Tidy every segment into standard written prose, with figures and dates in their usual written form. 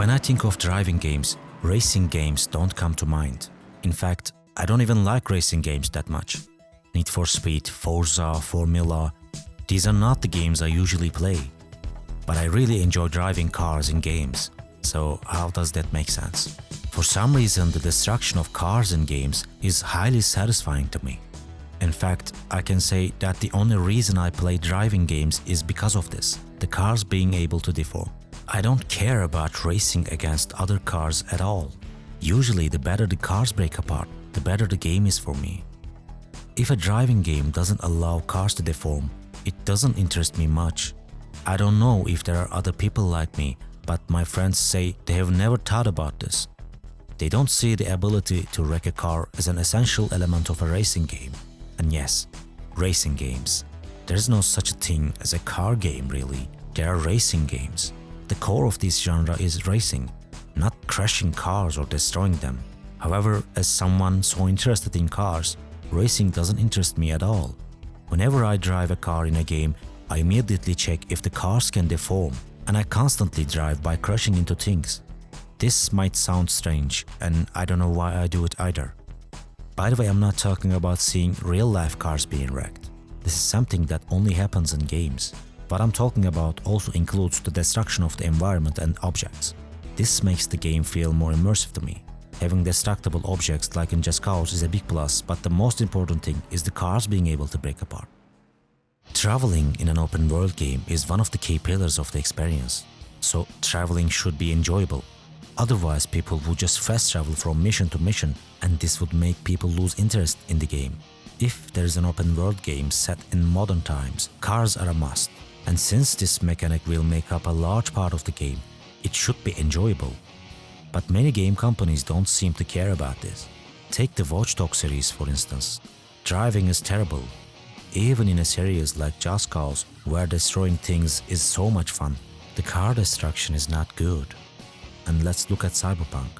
When I think of driving games, racing games don't come to mind. In fact, I don't even like racing games that much. Need for Speed, Forza, Formula, these are not the games I usually play. But I really enjoy driving cars in games, so how does that make sense? For some reason, the destruction of cars in games is highly satisfying to me. In fact, I can say that the only reason I play driving games is because of this, the cars being able to deform. I don't care about racing against other cars at all. Usually, the better the cars break apart, the better the game is for me. If a driving game doesn't allow cars to deform, it doesn't interest me much. I don't know if there are other people like me, but my friends say they have never thought about this. They don't see the ability to wreck a car as an essential element of a racing game. And yes, racing games. There's no such a thing as a car game really, there are racing games. The core of this genre is racing, not crashing cars or destroying them. However, as someone so interested in cars, racing doesn't interest me at all. Whenever I drive a car in a game, I immediately check if the cars can deform, and I constantly drive by crashing into things. This might sound strange, and I don't know why I do it either. By the way, I'm not talking about seeing real-life cars being wrecked. This is something that only happens in games. What I'm talking about also includes the destruction of the environment and objects. This makes the game feel more immersive to me. Having destructible objects like in Just Cause is a big plus, but the most important thing is the cars being able to break apart. Traveling in an open world game is one of the key pillars of the experience, so traveling should be enjoyable. Otherwise, people would just fast travel from mission to mission, and this would make people lose interest in the game. If there is an open world game set in modern times, cars are a must, and since this mechanic will make up a large part of the game, it should be enjoyable. But many game companies don't seem to care about this. Take the Watch Dogs series for instance. Driving is terrible. Even in a series like Just Cause, where destroying things is so much fun, the car destruction is not good. And let's look at Cyberpunk.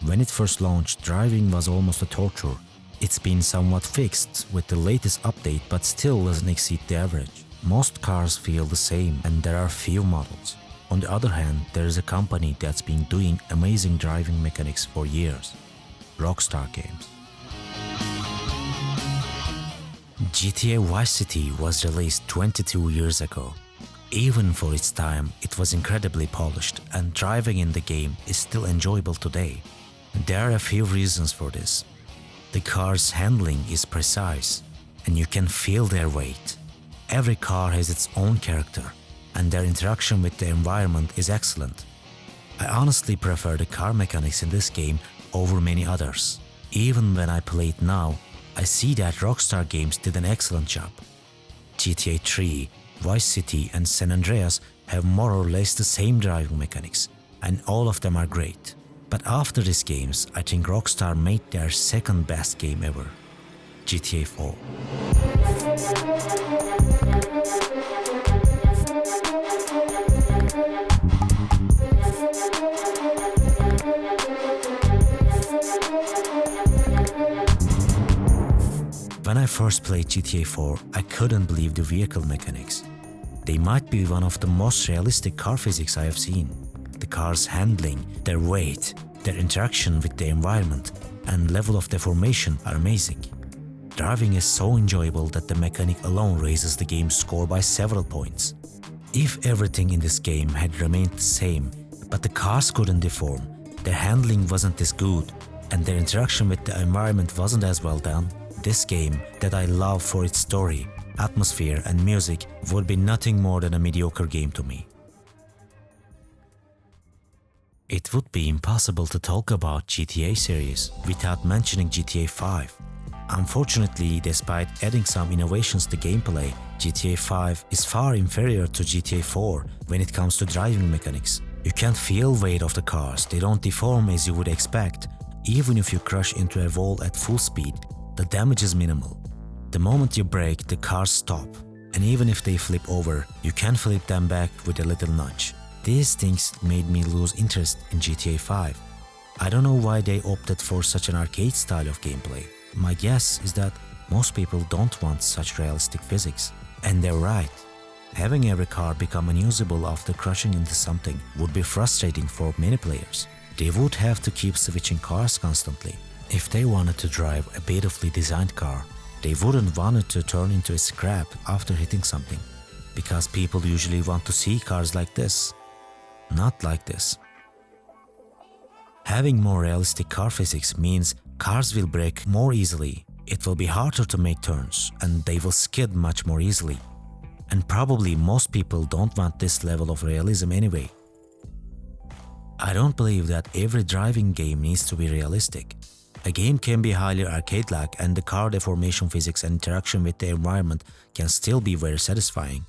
When it first launched, driving was almost a torture. It's been somewhat fixed with the latest update, but still doesn't exceed the average. Most cars feel the same and there are few models. On the other hand, there is a company that's been doing amazing driving mechanics for years. Rockstar Games. GTA Vice City was released 22 years ago. Even for its time, it was incredibly polished and driving in the game is still enjoyable today. There are a few reasons for this. The car's handling is precise and you can feel their weight. Every car has its own character and their interaction with the environment is excellent. I honestly prefer the car mechanics in this game over many others. Even when I play it now, I see that Rockstar Games did an excellent job. GTA 3, Vice City and San Andreas have more or less the same driving mechanics, and all of them are great. But after these games, I think Rockstar made their second best game ever, GTA 4. When I first played GTA 4, I couldn't believe the vehicle mechanics. They might be one of the most realistic car physics I have seen. The car's handling, their weight, their interaction with the environment, and level of deformation are amazing. Driving is so enjoyable that the mechanic alone raises the game's score by several points. If everything in this game had remained the same, but the cars couldn't deform, their handling wasn't as good, and their interaction with the environment wasn't as well done, this game, that I love for its story, atmosphere and music, would be nothing more than a mediocre game to me. It would be impossible to talk about GTA series without mentioning GTA 5. Unfortunately, despite adding some innovations to gameplay, GTA 5 is far inferior to GTA 4 when it comes to driving mechanics. You can't feel weight of the cars, they don't deform as you would expect. Even if you crash into a wall at full speed, the damage is minimal. The moment you brake, the cars stop, and even if they flip over, you can flip them back with a little nudge. These things made me lose interest in GTA 5. I don't know why they opted for such an arcade style of gameplay. My guess is that most people don't want such realistic physics, and they're right. Having every car become unusable after crashing into something would be frustrating for many players. They would have to keep switching cars constantly. If they wanted to drive a beautifully designed car, they wouldn't want it to turn into a scrap after hitting something, because people usually want to see cars like this, not like this. Having more realistic car physics means cars will brake more easily, it will be harder to make turns, and they will skid much more easily. And probably most people don't want this level of realism anyway. I don't believe that every driving game needs to be realistic. A game can be highly arcade-like, and the car deformation physics and interaction with the environment can still be very satisfying.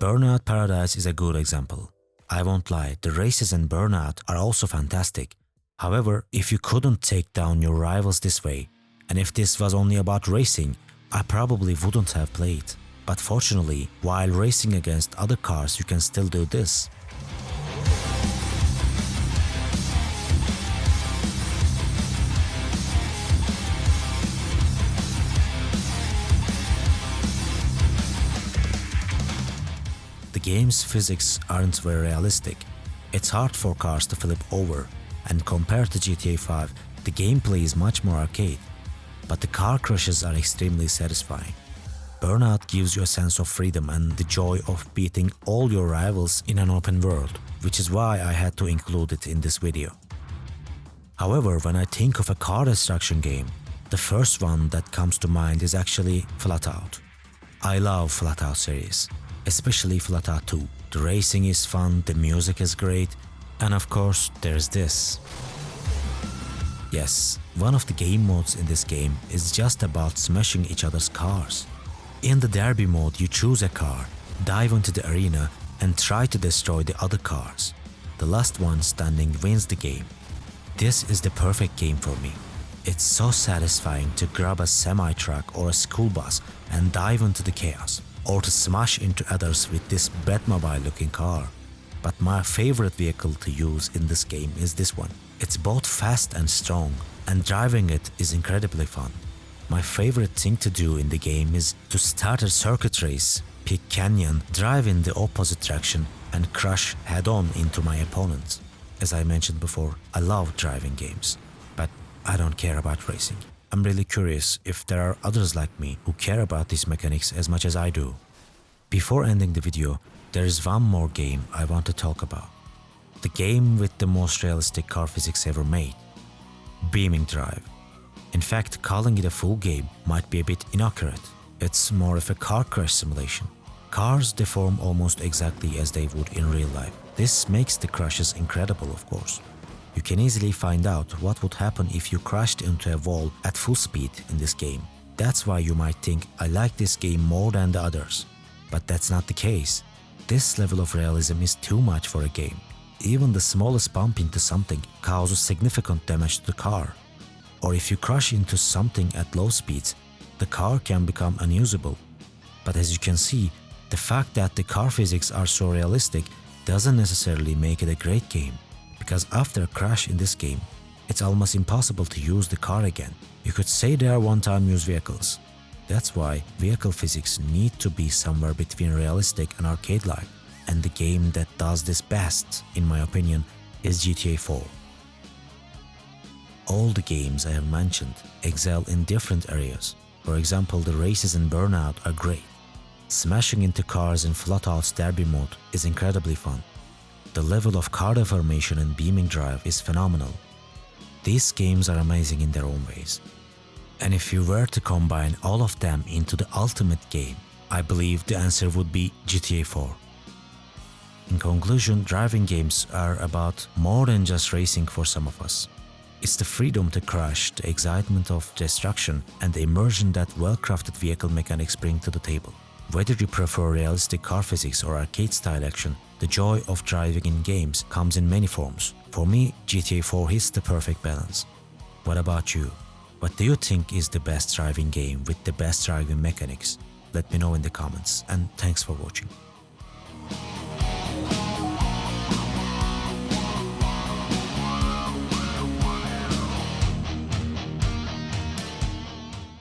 Burnout Paradise is a good example. I won't lie, the races in Burnout are also fantastic. However, if you couldn't take down your rivals this way, and if this was only about racing, I probably wouldn't have played. But fortunately, while racing against other cars, you can still do this. The game's physics aren't very realistic. It's hard for cars to flip over, and compared to GTA 5, the gameplay is much more arcade. But the car crashes are extremely satisfying. Burnout gives you a sense of freedom and the joy of beating all your rivals in an open world, which is why I had to include it in this video. However, when I think of a car destruction game, the first one that comes to mind is actually Flatout. I love Flatout series, especially Flatout 2. The racing is fun, the music is great, and of course, there's this. Yes, one of the game modes in this game is just about smashing each other's cars. In the derby mode, you choose a car, dive into the arena, and try to destroy the other cars. The last one standing wins the game. This is the perfect game for me. It's so satisfying to grab a semi-truck or a school bus and dive into the chaos, or to smash into others with this Batmobile-looking car. But my favorite vehicle to use in this game is this one. It's both fast and strong, and driving it is incredibly fun. My favorite thing to do in the game is to start a circuit race, pick canyon, drive in the opposite direction, and crash head-on into my opponent. As I mentioned before, I love driving games, but I don't care about racing. I'm really curious if there are others like me who care about these mechanics as much as I do. Before ending the video, there is one more game I want to talk about. The game with the most realistic car physics ever made. Beaming Drive. In fact, calling it a full game might be a bit inaccurate. It's more of a car crash simulation. Cars deform almost exactly as they would in real life. This makes the crashes incredible, of course. You can easily find out what would happen if you crashed into a wall at full speed in this game. That's why you might think I like this game more than the others. But that's not the case. This level of realism is too much for a game. Even the smallest bump into something causes significant damage to the car. Or if you crash into something at low speeds, the car can become unusable. But as you can see, the fact that the car physics are so realistic doesn't necessarily make it a great game. Because after a crash in this game, it's almost impossible to use the car again. You could say they are one-time use vehicles. That's why vehicle physics need to be somewhere between realistic and arcade-like. And the game that does this best, in my opinion, is GTA 4. All the games I have mentioned excel in different areas. For example, the races in Burnout are great. Smashing into cars in Flatout derby mode is incredibly fun. The level of car deformation in Beaming Drive is phenomenal. These games are amazing in their own ways. And if you were to combine all of them into the ultimate game, I believe the answer would be GTA 4. In conclusion, driving games are about more than just racing for some of us. It's the freedom to crash, the excitement of destruction, and the immersion that well-crafted vehicle mechanics bring to the table. Whether you prefer realistic car physics or arcade-style action, the joy of driving in games comes in many forms. For me, GTA 4 hits the perfect balance. What about you? What do you think is the best driving game with the best driving mechanics? Let me know in the comments, and thanks for watching.